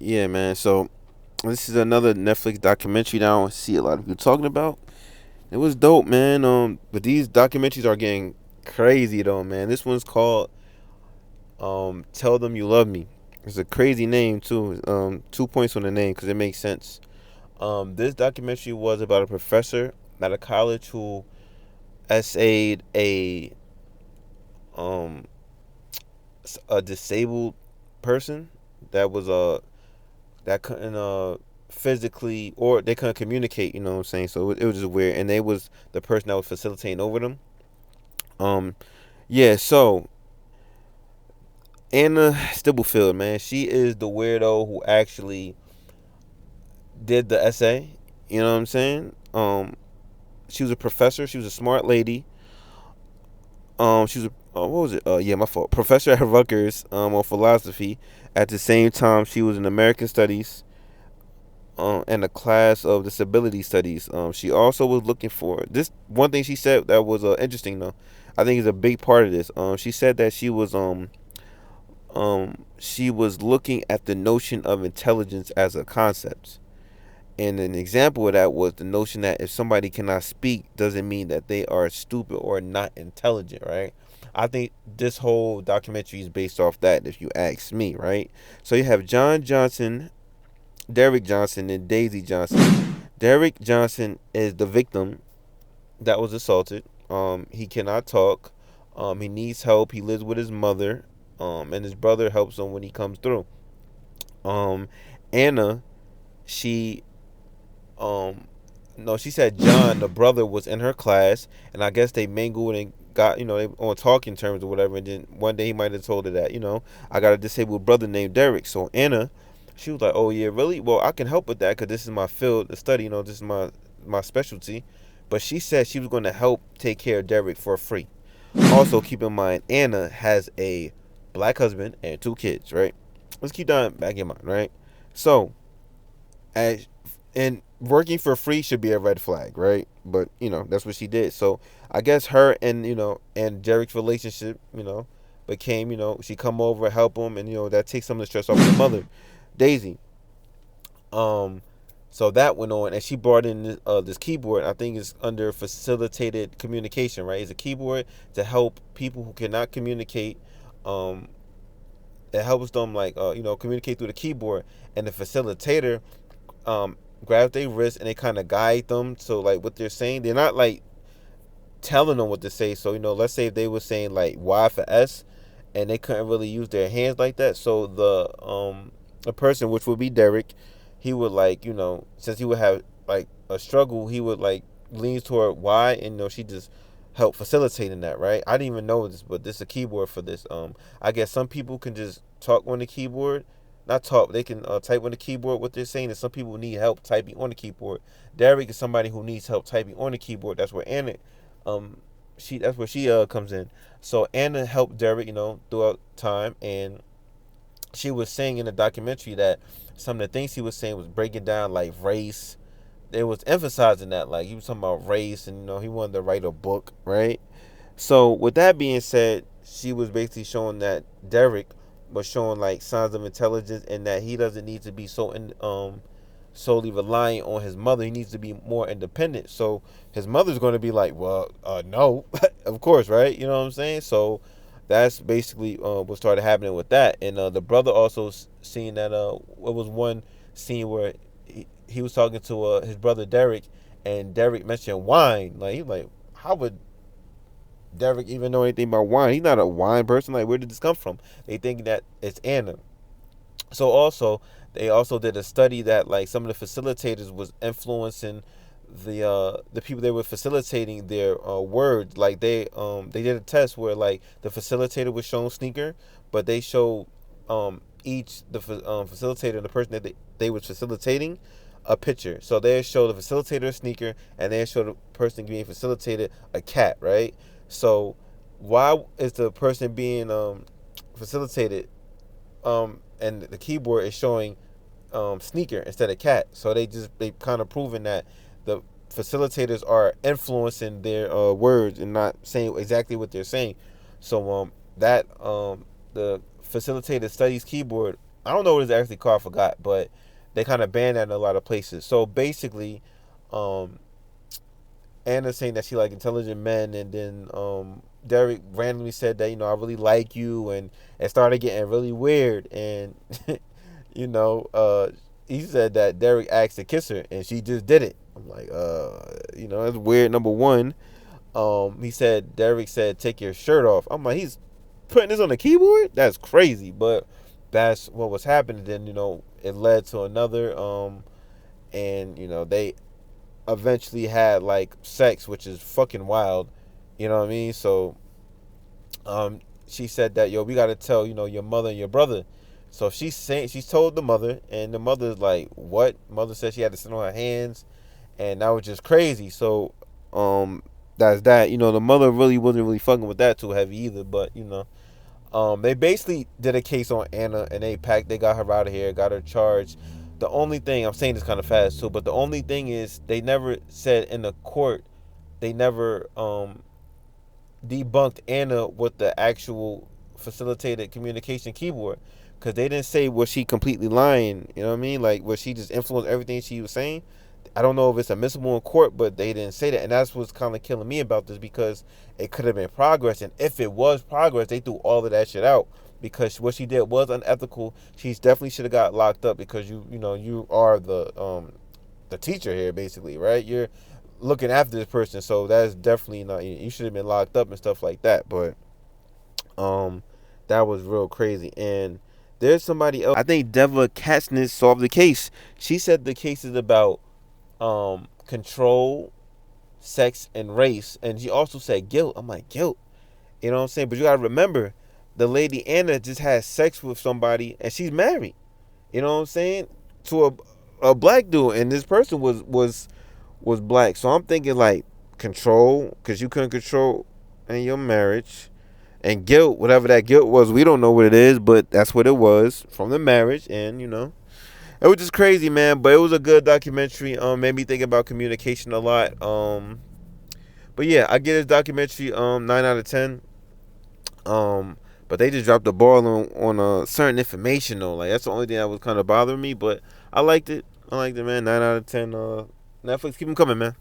Yeah, man. So this is another Netflix documentary that I don't see a lot of people talking about. It was dope, man. But these documentaries are getting crazy though, man. This one's called "Tell Them You Love Me." It's a crazy name too. 2 points on the name because it makes sense. This documentary was about a professor at a college who essayed um a disabled person that was that couldn't physically, or they couldn't communicate, you know what I'm saying? So it was just weird, and they was the person that was facilitating over them. um yeah, so Anna Stubblefield, man, she is the weirdo who actually did the essay, you know what I'm saying? She was a professor, she was a smart lady. She was a what was it? Yeah, my fault. Professor at Rutgers on philosophy. At the same time, she was in American Studies and a class of disability studies. She also was looking for this one thing she said that was interesting though. I think is a big part of this. She said that she was looking at the notion of intelligence as a concept. And an example of that was the notion that if somebody cannot speak doesn't mean that they are stupid or not intelligent, right? I think this whole documentary is based off that, if you ask me, right? So you have John Johnson, Derek Johnson, and Daisy Johnson. Derek Johnson is the victim that was assaulted. He cannot talk. He needs help. He lives with his mother. And his brother helps him when he comes through. Um, Anna, she um no, she said John, the brother, was in her class, and I guess they mingled and got, they on talking terms or whatever. And then one day he might have told her that, I got a disabled brother named Derek. So Anna, she was like, oh yeah, really? Well, I can help with that because this is my field of study. This is my specialty. But she said she was going to help take care of Derek for free. Also, keep in mind, Anna has a black husband and two kids, right? Let's keep that back in mind, right? So, as and working for free should be a red flag, right? But that's what she did. So I guess her and and Derek's relationship, became, she come over help him, and that takes some of the stress off the mother, Daisy. Um, so that went on, and she brought in this keyboard. I think it's under facilitated communication, right? It's a keyboard to help people who cannot communicate. Um, it helps them like communicate through the keyboard, and the facilitator um grab their wrist and they kind of guide them to like what they're saying. They're not like telling them what to say. So let's say if they were saying like Y for S, and they couldn't really use their hands like that. So the person, which would be Derek, he would like since he would have like a struggle, he would like lean toward Y, and she just help facilitating that, right? I didn't even know this, but this is a keyboard for this. I guess some people can just talk on the keyboard, not talk. They can type on the keyboard what they're saying, and some people need help typing on the keyboard. Derek is somebody who needs help typing on the keyboard. That's where Anna, um, that's where she comes in. So Anna helped Derek, throughout time, and she was saying in the documentary that some of the things he was saying was breaking down like race. It was emphasizing that, like he was talking about race, and he wanted to write a book, right? So with that being said, she was basically showing that Derek was showing like signs of intelligence, and that he doesn't need to be solely reliant on his mother. He needs to be more independent. So his mother's going to be like, well, no, of course, right? You know what I'm saying? So that's basically what started happening with that. And the brother also seen that it was one scene where he was talking to his brother Derek, and Derek mentioned wine. Like he like, how would Derek even know anything about wine? He's not a wine person. Like, where did this come from? They think that it's Anna. So also, they also did a study that like some of the facilitators was influencing the people they were facilitating their words. Like they did a test where like the facilitator was shown sneaker, but they showed each facilitator and the person that they was facilitating a picture. So they show the facilitator a sneaker, and they show the person being facilitated a cat, right? So why is the person being facilitated and the keyboard is showing sneaker instead of cat? So they kind of proven that the facilitators are influencing their words and not saying exactly what they're saying. So that the facilitated studies keyboard I don't know what it's actually called. I forgot, but they kind of banned that in a lot of places. So basically, um, Anna's saying that she like intelligent men, and then Derek randomly said that I really like you, and it started getting really weird, and you know he said that Derek asked to kiss her, and she just did it. I'm like, that's weird. Number one, he said Derek said take your shirt off. I'm like, he's putting this on the keyboard. That's crazy, but that's what was happening. Then it led to another, and they eventually had like sex, which is fucking wild. You know what I mean? So she said that, yo, we gotta tell, your mother and your brother. So she's told the mother, and the mother's like, what? Mother said she had to sit on her hands, and that was just crazy. So that's that. The mother really wasn't really fucking with that too heavy either, but they basically did a case on Anna, and they got her out of here, got her charged. The only thing, I'm saying this kind of fast too, but the only thing is they never said in the court, they never debunked Anna with the actual facilitated communication keyboard, because they didn't say was she completely lying. You know what I mean? Like, was she just influenced everything she was saying? I don't know if it's admissible in court, but they didn't say that, and that's what's kind of killing me about this, because it could have been progress, and if it was progress, they threw all of that shit out, because what she did was unethical. She definitely should have got locked up, because you are the teacher here, basically, right? You're looking after this person, so that's definitely not. You should have been locked up and stuff like that. But um, that was real crazy. And there's somebody else. I think Deva Katniss solved the case. She said the case is about control, sex, and race, and she also said guilt. I'm like, guilt. You know what I'm saying? But you gotta remember, the lady Anna just had sex with somebody, and she's married. You know what I'm saying? To a black dude, and this person was black. So I'm thinking like control, because you couldn't control in your marriage, and guilt, whatever that guilt was. We don't know what it is, but that's what it was from the marriage, and it was just crazy, man. But it was a good documentary. Made me think about communication a lot. But yeah, I get this documentary 9 out of 10. But they just dropped the ball on certain information though. Like, that's the only thing that was kind of bothering me. But I liked it. Man. 9 out of 10. Netflix, keep them coming, man.